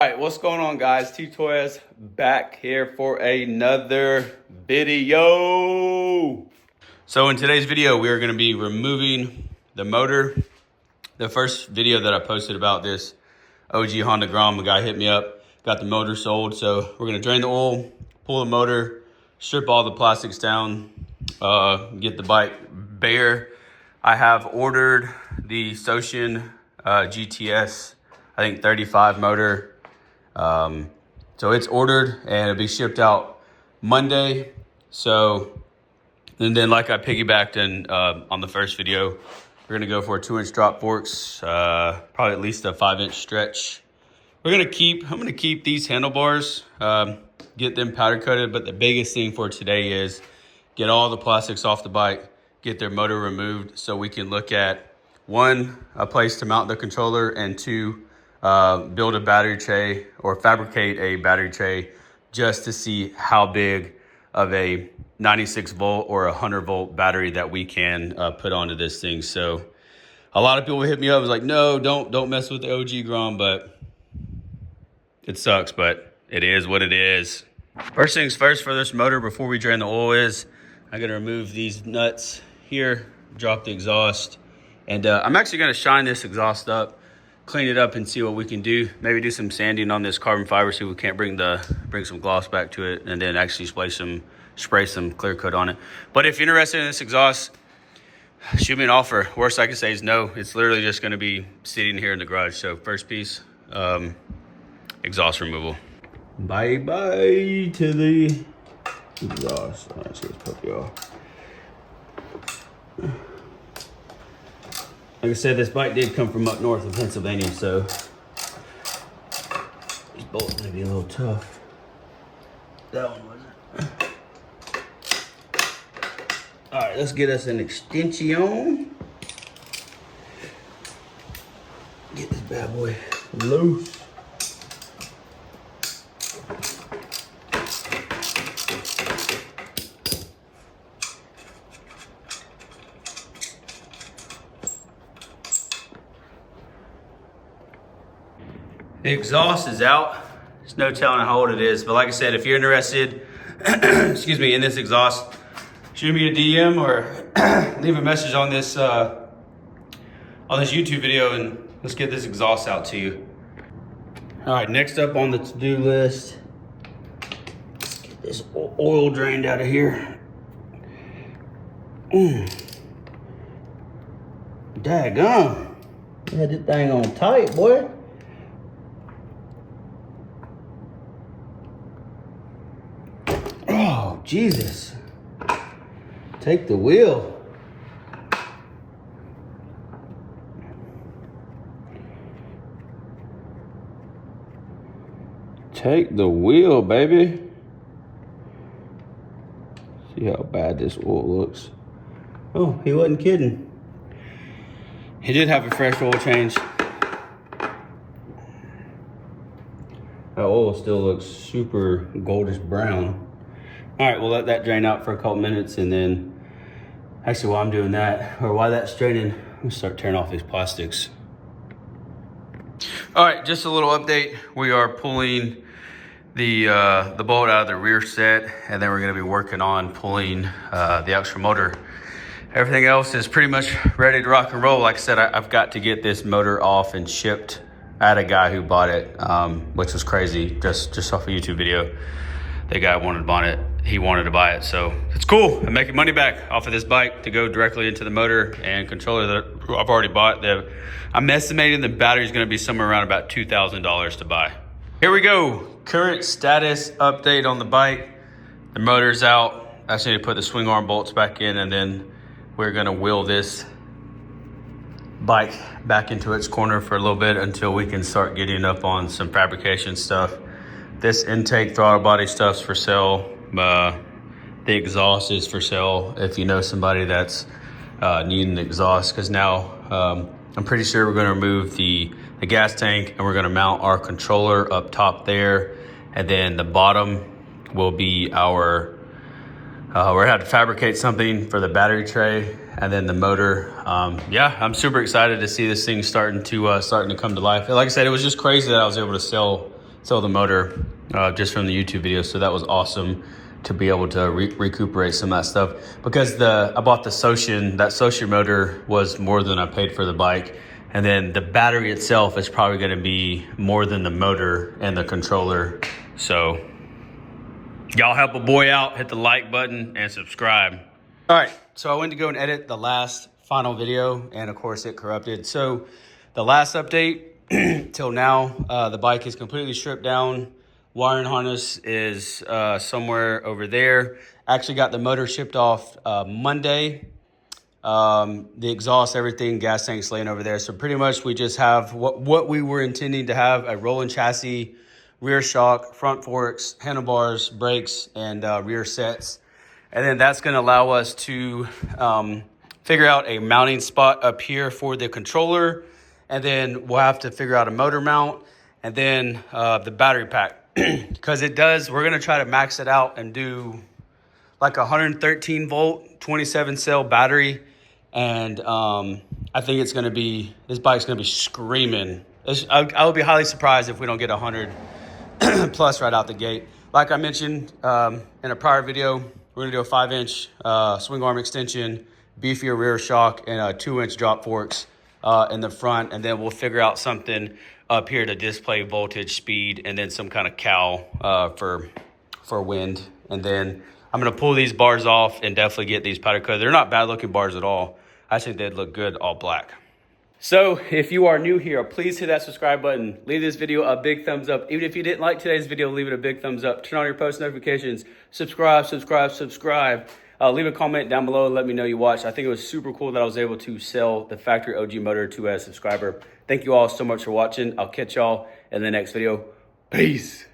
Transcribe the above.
All right, what's going on, guys? T-Toys back here for another video. So in today's video, we are going to be removing the motor. The first video that I posted about this OG Honda Grom, a guy hit me up, got the motor sold. So we're going to drain the oil, pull the motor, strip all the plastics down, get the bike bare. I have ordered the Socian GTS, I think 35 motor. So it's ordered and it'll be shipped out Monday. So, and then like I piggybacked in, on the first video, we're going to go for 2-inch drop forks, probably at least a 5-inch stretch. I'm going to keep these handlebars, get them powder coated. But the biggest thing for today is get all the plastics off the bike, get their motor removed so we can look at one, a place to mount the controller, and two, build a battery tray or fabricate a battery tray just to see how big of a 96 volt or 100 volt battery that we can put onto this thing. So a lot of people hit me up, was like, no, don't mess with the OG Grom, but it sucks, but it is what it is. First things first for this motor before we drain the oil is I'm gonna remove these nuts here, drop the exhaust, and I'm actually gonna shine this exhaust up, clean it up and see what we can do. Maybe do some sanding on this carbon fiber so we can't bring some gloss back to it, and then actually spray some clear coat on it. But if you're interested in this exhaust, shoot me an offer. Worst I can say is no. It's literally just going to be sitting here in the garage. So first piece, exhaust removal. Bye to the exhaust. Let's get this puppy off. Like I said, this bike did come from up north of Pennsylvania, so these bolts may be a little tough. That one wasn't. All right, let's get us an extension. Get this bad boy loose. The exhaust is out. There's no telling how old it is. But like I said, if you're interested, excuse me, in this exhaust, shoot me a DM or leave a message on this YouTube video, and let's get this exhaust out to you. All right, next up on the to-do list, let's get this oil drained out of here. Daggone. You had this thing on tight, boy. Oh, Jesus. Take the wheel. Take the wheel, baby. See how bad this oil looks. Oh, he wasn't kidding. He did have a fresh oil change. That oil still looks super goldish brown. All right, we'll let that drain out for a couple minutes, and then actually while I'm doing that, or while that's draining, I'm gonna start tearing off these plastics. All right, just a little update. We are pulling the bolt out of the rear set, and then we're gonna be working on pulling the extra motor. Everything else is pretty much ready to rock and roll. Like I said, I've got to get this motor off and shipped. I had a guy who bought it, which was crazy, just off a YouTube video. The guy wanted to buy it. He wanted to buy it, so it's cool. I'm making money back off of this bike to go directly into the motor and controller that I've already bought. I'm estimating the battery is going to be somewhere around about $2,000 to buy. Here we go. Current status update on the bike. The motor's out. I just need to put the swing arm bolts back in, and then we're going to wheel this bike back into its corner for a little bit until we can start getting up on some fabrication stuff. This intake throttle body stuff's for sale. The exhaust is for sale if you know somebody that's needing the exhaust, because now I'm pretty sure we're going to remove the gas tank, and we're going to mount our controller up top there, and then the bottom will be our we're gonna have to fabricate something for the battery tray, and then the motor. Yeah, I'm super excited to see this thing starting to come to life. Like I said, it was just crazy that I was able to sell the motor just from the YouTube video. So that was awesome to be able to recuperate some of that stuff, because I bought the Socian. That Socian motor was more than I paid for the bike. And then the battery itself is probably going to be more than the motor and the controller. So y'all help a boy out, hit the like button and subscribe. All right, so I went to go and edit the last final video, and of course it corrupted. So the last update till now, the bike is completely stripped down. Wiring harness is somewhere over there. Actually got the motor shipped off Monday. The exhaust, everything, gas tanks laying over there. So pretty much we just have what we were intending to have: a rolling chassis, rear shock, front forks, handlebars, brakes, and rear sets. And then that's going to allow us to figure out a mounting spot up here for the controller. And then we'll have to figure out a motor mount, and then the battery pack. Because we're going to try to max it out and do like a 113 volt, 27 cell battery. And I think this bike's going to be screaming. I would be highly surprised if we don't get 100 plus right out the gate. Like I mentioned in a prior video, we're going to do a 5-inch swing arm extension, beefier rear shock, and 2-inch drop forks in the front. And then we'll figure out something up here to display voltage, speed, and then some kind of cowl for wind. And then I'm going to pull these bars off and definitely get these powder coated. They're not bad looking bars at all. I think they'd look good all black. So if you are new here, please hit that subscribe button. Leave this video a big thumbs up. Even if you didn't like today's video, leave it a big thumbs up. Turn on your post notifications. Subscribe. Leave a comment down below and let me know you watched. I think it was super cool that I was able to sell the factory OG motor to a subscriber. Thank you all so much for watching. I'll catch y'all in the next video. Peace.